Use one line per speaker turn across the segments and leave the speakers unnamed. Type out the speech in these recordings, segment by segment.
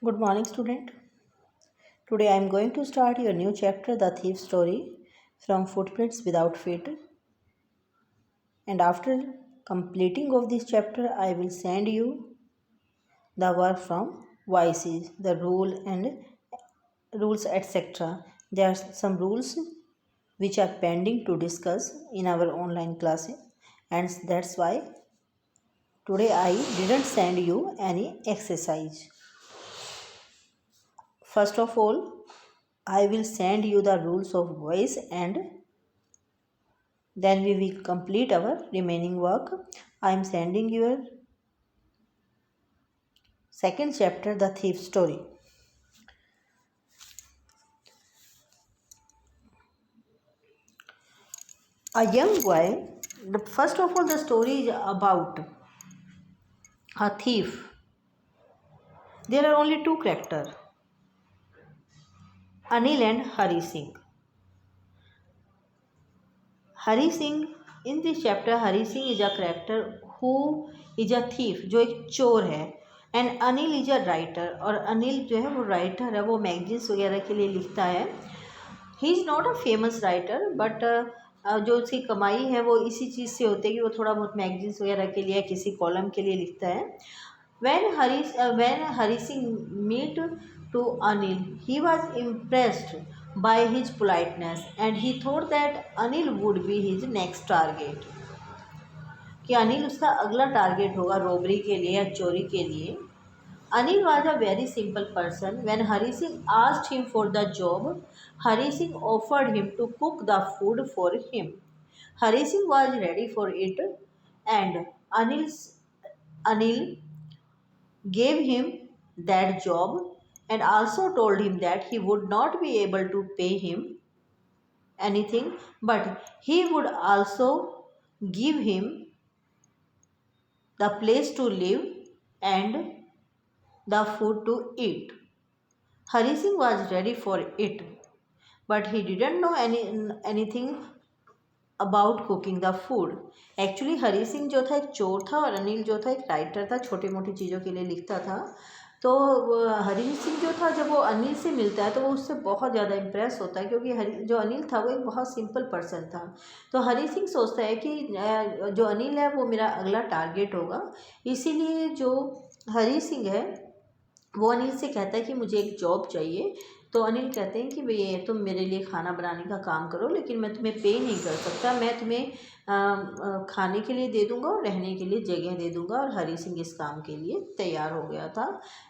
Good morning, student. Today I am going to start your new chapter, The Thief Story, from Footprints Without Feet. And after completing of this chapter, I will send you the work from YC, the rule and rules, etc. There are some rules which are pending to discuss in our online classes, and that's why today I didn't send you any exercise. First of all, I will send you the rules of voice and then we will complete our remaining work. I am sending your second chapter, The Thief Story. A young boy, first of all, the story is about a thief. There are only two characters, Anil and Hari Singh. Hari Singh, in this chapter, Hari Singh is a character who is a thief, जो एक चोर है. And Anil is a writer, और अनिल जो है वो writer है, वो मैगजीन्स वगैरह के लिए लिखता है. He is not a famous writer, but जो उसकी कमाई है वो इसी चीज़ से होती है कि वो थोड़ा बहुत मैगजीन्स वगैरह के लिए किसी कॉलम के लिए लिखता है. when Hari Singh meet to Anil, he was impressed by his politeness and he thought that Anil would be his next target, कि अनिल उसका अगला टारगेट होगा रॉबरी के लिए या चोरी के लिए. Anil was a very simple person. When Hari Singh asked him for the job, Hari Singh offered him to cook the food for him. Hari Singh was ready for it, and Anil gave him that job and also told him that he would not be able to pay him anything, but he would also give him the place to live and the food to eat. Hari Singh was ready for it, but he didn't know anything about cooking the food. Actually Hari Singh जो था एक चोर था और अनिल जो था एक writer था, छोटी मोटी चीज़ों के लिए लिखता था. तो हरी सिंह जो था जब वो अनिल से मिलता है तो वो उससे बहुत ज़्यादा इम्प्रेस होता है, क्योंकि जो अनिल था वो एक बहुत सिंपल पर्सन था. तो हरी सिंह सोचता है कि जो अनिल है वो मेरा अगला टारगेट होगा. इसीलिए जो हरी सिंह है वो अनिल से कहता है कि मुझे एक जॉब चाहिए. तो अनिल कहते हैं कि भैया तुम मेरे लिए खाना बनाने का काम करो, लेकिन मैं तुम्हें पे नहीं कर सकता, मैं तुम्हें खाने के लिए दे दूंगा और रहने के लिए जगह दे दूंगा. और हरी सिंह इस काम के लिए तैयार हो गया था.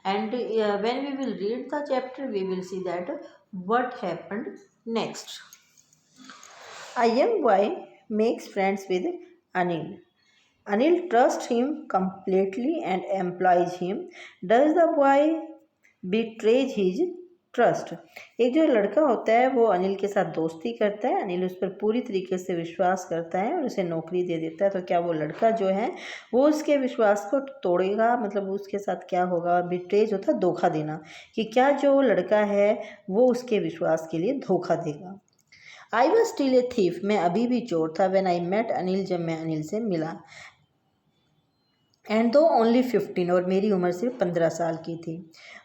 And when we will read the chapter we will see that what happened next. A young boy makes friends with Anil. Anil trusts him completely and employs him. Does the boy betrays his trust. एक जो लड़का होता है वो अनिल के साथ दोस्ती करता है, अनिल उस पर पूरी तरीके से विश्वास करता है और उसे नौकरी दे देता है. तो क्या वो लड़का जो है वो उसके विश्वास को तोड़ेगा? मतलब उसके साथ क्या होगा? बिट्रेज होता है धोखा देना, कि क्या जो लड़का है वो उसके विश्वास के लिए धोखा देगा. I was still a thief, मैं अभी भी चोर था. व्हेन आई मेट अनिल, जब मैं अनिल से मिला. एंड दो ओनली 15, और मेरी उम्र सिर्फ 15 साल की थी.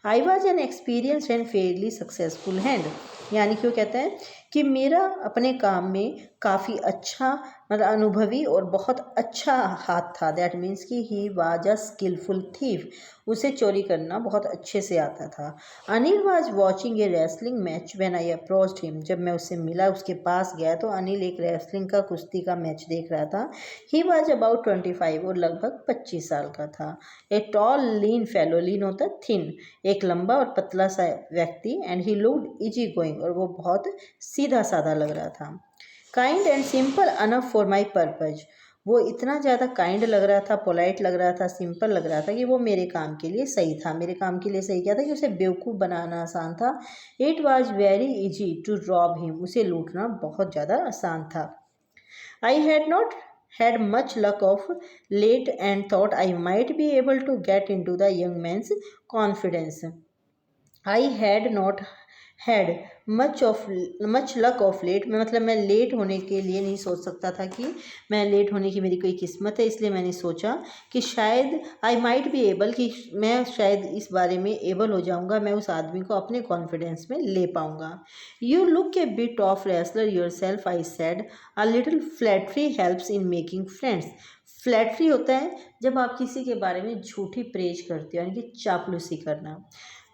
I was an experience and Fairlie successful hand, यानी क्यों कहते हैं कि मेरा अपने काम में काफ़ी अच्छा, मतलब अनुभवी और बहुत अच्छा हाथ था. दैट मीन्स कि he was a skilful thief, उसे चोरी करना बहुत अच्छे से आता था. Anil was watching a wrestling match when I approached him, जब मैं उससे मिला, उसके पास गया तो अनिल एक रेसलिंग का, कुश्ती का मैच देख रहा था. ही वाज अबाउट 25, और लगभग 25 साल का था. ए टॉल लीन फेलो, लीन होता है थिन, एक लंबा और पतला सा व्यक्ति. And he looked easy going, और वो बहुत सीधा साधा लग रहा था. Kind and simple enough for my purpose, वो इतना ज़्यादा काइंड लग रहा था, पोलाइट लग रहा था, सिंपल लग रहा था कि वो मेरे काम के लिए सही था. मेरे काम के लिए सही क्या था कि उसे बेवकूफ़ बनाना आसान था. It was very easy to rob him, उसे लूटना बहुत ज़्यादा आसान था. I had not had much luck of late and thought I might be able to get into the young man's confidence. I had not had much luck of late, मतलब मैं late होने के लिए नहीं सोच सकता था कि मैं लेट होने की मेरी कोई किस्मत है, इसलिए मैंने सोचा कि शायद आई माइट बी एबल, कि मैं शायद इस बारे में एबल हो जाऊंगा, मैं उस आदमी को अपने कॉन्फिडेंस में ले पाऊंगा। You look A bit of wrestler your self, I said, a little flattery helps in making friends. Flattery होता है जब आप किसी के बारे में झूठी प्रेज करते हो, यानी कि चापलूसी करना।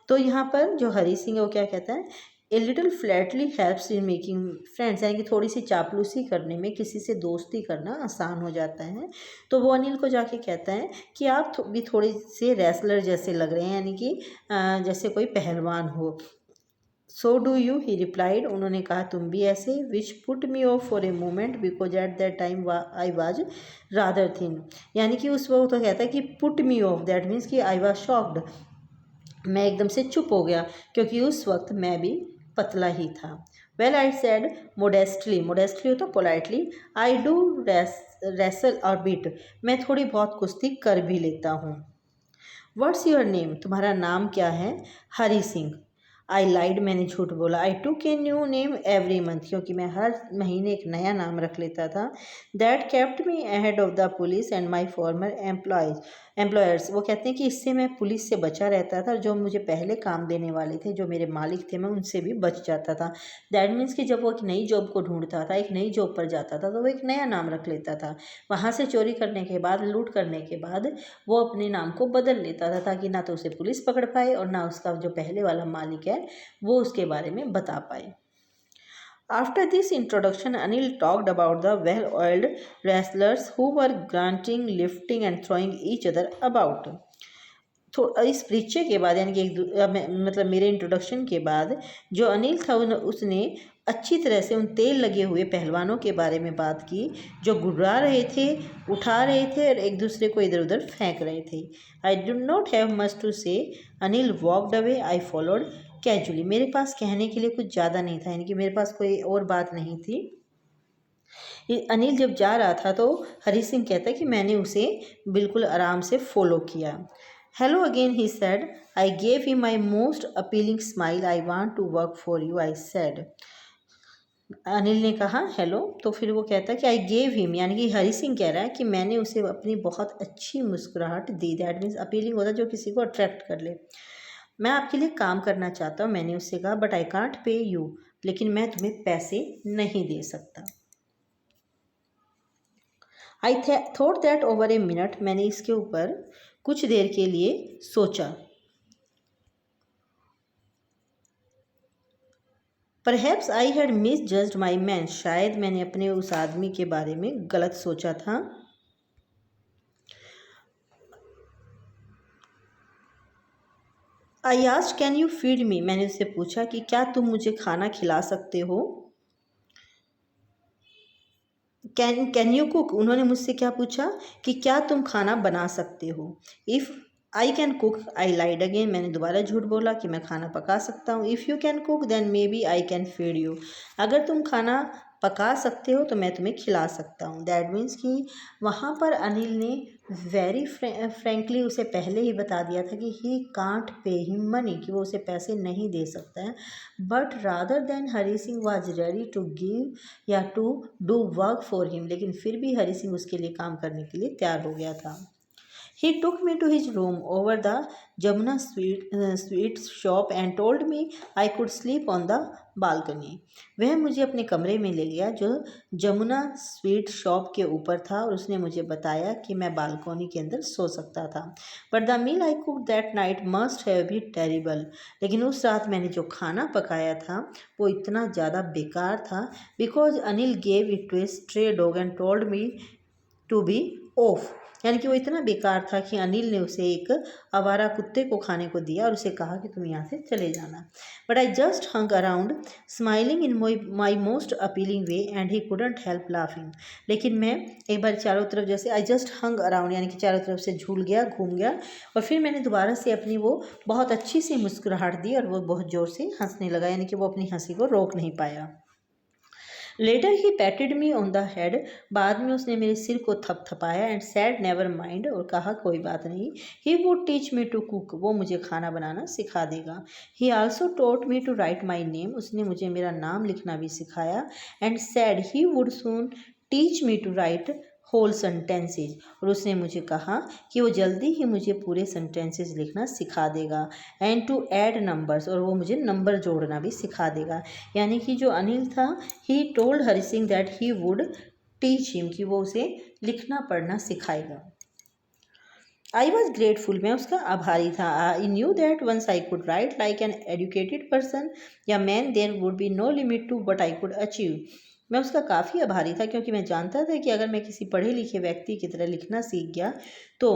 तो यहाँ पर जो हरी सिंह है वो क्या कहता है, a little Flatley helps in making friends, यानी कि थोड़ी सी चापलूसी करने में किसी से दोस्ती करना आसान हो जाता है। तो वो अनिल को जाके कहता है कि आप भी थोड़े से रेसलर जैसे लग रहे हैं, यानी कि जैसे कोई पहलवान हो। So do you, he replied, उन्होंने कहा तुम भी ऐसे, which put me of for a moment because at that time I was rather thin, यानी कि उस वक्त तो कहता है कि put me of, that means कि आई वाज शॉक्ड, मैं एकदम से चुप हो गया क्योंकि उस वक्त मैं भी पतला ही था। वेल आई सेड मोडेस्टली, मोडेस्टली होता पोलाइटली, आई डू रेसल और बिट, मैं थोड़ी बहुत कुश्ती कर भी लेता हूँ। व्हाट्स योर नेम, तुम्हारा नाम क्या है? हरी सिंह। आई लाइड, मैंने झूठ बोला। I took a new name every month, क्योंकि मैं हर महीने एक नया नाम रख लेता था। That kept me ahead of the police and my farmer employers, वो कहते हैं कि इससे मैं पुलिस से बचा रहता था, जो मुझे पहले काम देने वाले थे, जो मेरे मालिक थे, मैं उनसे भी बच जाता था। दैट मीन्स कि जब वो एक नई जॉब को ढूंढता था, एक नई जॉब पर जाता था, तो वो एक नया नाम रख लेता था। वहाँ से चोरी करने के बाद, लूट करने के बाद वो अपने नाम को बदल लेता था, ताकि ना तो उसे पुलिस पकड़ पाए और ना उसका जो पहले वाला मालिक है वो उसके बारे में बता पाए। After this introduction, Anil talked about the well-oiled wrestlers who were grunting, lifting and throwing each other about. तो इस परिचय के बाद, यानी कि मतलब मेरे इंट्रोडक्शन के बाद, जो अनिल था उसने अच्छी तरह से उन तेल लगे हुए पहलवानों के बारे में बात की, जो गुर्रा रहे थे, उठा रहे थे और एक दूसरे को इधर उधर फेंक रहे थे। I do not have much to say, Anil walked away, I followed casually, मेरे पास कहने के लिए कुछ ज़्यादा नहीं था, यानी कि मेरे पास कोई और बात नहीं थी। अनिल जब जा रहा था तो हरी सिंह कहता है कि मैंने उसे बिल्कुल आराम से फॉलो किया। Hello again, he said, I gave him my most appealing smile, I want to work for you, I said. Anil ने कहा हेलो, तो फिर वो कहता है कि आई गेव हिम, यानी कि हरी सिंह कह रहा है कि मैंने उसे अपनी बहुत अच्छी मुस्कुराहट दी। दैट मीन्स अपीलिंग होता है जो किसी को अट्रैक्ट कर ले। मैं आपके लिए काम करना चाहता हूँ, मैंने उससे कहा, but I can't pay you, लेकिन मैं तुम्हें पैसे नहीं दे सकता। I thought that over a minute, मैंने इसके ऊपर कुछ देर के लिए सोचा। Perhaps I had miss judged my man, शायद मैंने अपने उस आदमी के बारे में गलत सोचा था। I asked can you feed me, मैंने उससे पूछा कि क्या तुम मुझे खाना खिला सकते हो। कैन यू कुक, उन्होंने मुझसे क्या पूछा कि क्या तुम खाना बना सकते हो। If I can cook, I lied again, मैंने दोबारा झूठ बोला कि मैं खाना पका सकता हूँ। If you can cook then maybe I can feed you, अगर तुम खाना पका सकते हो तो मैं तुम्हें खिला सकता हूँ। दैट मीन्स कि वहाँ पर अनिल ने वेरी फ्रेंकली उसे पहले ही बता दिया था कि he can't pay him money, कि वो उसे पैसे नहीं दे सकता है। But rather than Hari Singh was ready to give या to do work for him, लेकिन फिर भी हरी सिंह उसके लिए काम करने के लिए तैयार हो गया था। He took me to his room over the Jamuna sweet shop and told me I could sleep on the balcony. वह मुझे अपने कमरे में ले गया जो जमुना स्वीट शॉप के ऊपर था, और उसने मुझे बताया कि मैं बालकोनी के अंदर सो सकता था। But the meal I cook that night must have been terrible, लेकिन उस रात मैंने जो खाना पकाया था वो इतना ज़्यादा बेकार था। Because Anil gave it to a stray dog and told me to be off, यानी कि वो इतना बेकार था कि अनिल ने उसे एक आवारा कुत्ते को खाने को दिया और उसे कहा कि तुम यहाँ से चले जाना। But I just hung around smiling in my most appealing way and he couldn't help laughing, लेकिन मैं एक बार चारों तरफ जैसे आई जस्ट हंग अराउंड, यानी कि चारों तरफ से झूल गया, घूम गया, और फिर मैंने दोबारा से अपनी वो बहुत अच्छी सी मुस्कुराहट दी और वो बहुत ज़ोर से हंसने लगा, यानी कि वो अपनी हंसी को रोक नहीं पाया। Later he patted me on the head, बाद में उसने मेरे सिर को थपथपाया एंड सैड नेवर माइंड, और कहा कोई बात नहीं, he would teach me to cook, वो मुझे खाना बनाना सिखा देगा। He also taught me to write my name, उसने मुझे मेरा नाम लिखना भी सिखाया। And said he would soon teach me to write whole sentences, और उसने मुझे कहा कि वो जल्दी ही मुझे पूरे सेंटेंसेस लिखना सिखा देगा। एंड टू ऐड नंबर्स, और वो मुझे नंबर जोड़ना भी सिखा देगा। यानी कि जो अनिल था, he told Hari Singh that he would teach him, कि वो उसे लिखना पढ़ना सिखाएगा। आई वॉज ग्रेटफुल, मैं उसका आभारी था। I knew that once I could write like an educated person या man, there would be no limit to what I could achieve. मैं उसका काफ़ी आभारी था क्योंकि मैं जानता था कि अगर मैं किसी पढ़े लिखे व्यक्ति की तरह लिखना सीख गया तो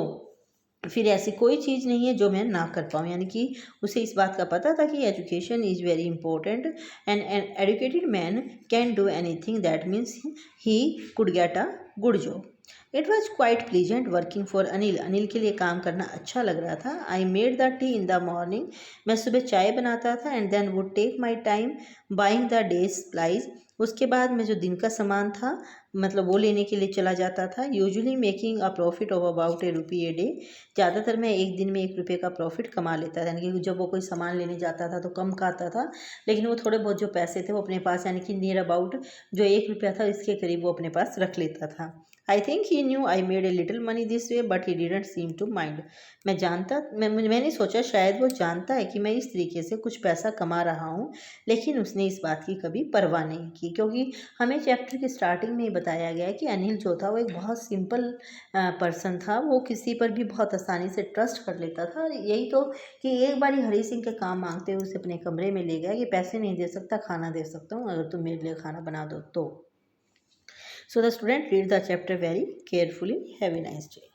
फिर ऐसी कोई चीज़ नहीं है जो मैं ना कर पाऊँ। यानी कि उसे इस बात का पता था कि education is very important and an educated man can do anything, that means he could get a good job. It was quite pleasant working for Anil, Anil के लिए काम करना अच्छा लग रहा था। I made the tea in the morning, मैं सुबह चाय बनाता था। And then would take my time buying the day's supplies, उसके बाद मैं जो दिन का सामान था मतलब वो लेने के लिए चला जाता था। Usually making a profit of about ₹1 a day, ज़्यादातर मैं एक दिन में ₹1 का प्रॉफिट कमा लेता था। यानी कि जब वो कोई सामान लेने जाता था तो कम का आता था, लेकिन वो थोड़े बहुत जो पैसे थे वो अपने पास, यानी कि नियर अबाउट जो ₹1 था इसके करीब वो अपने पास रख लेता था। I think he knew I made a little money this way but he didn't seem to mind, मैंने सोचा शायद वो जानता है कि मैं इस तरीके से कुछ पैसा कमा रहा हूँ, लेकिन उसने इस बात की कभी परवाह नहीं की, क्योंकि हमें चैप्टर की स्टार्टिंग में ही बताया गया है कि अनिल जो था वो एक बहुत सिंपल पर्सन था। वो किसी पर भी बहुत आसानी से ट्रस्ट कर लेता था। और यही तो कि एक बार ही हरी सिंह के काम मांगते हुए उसे अपने कमरे में ले गया कि पैसे नहीं दे सकता, खाना दे सकता हूँ अगर तुम मेरे लिए खाना बना दो तो। So the student read the chapter very carefully. Have a nice day.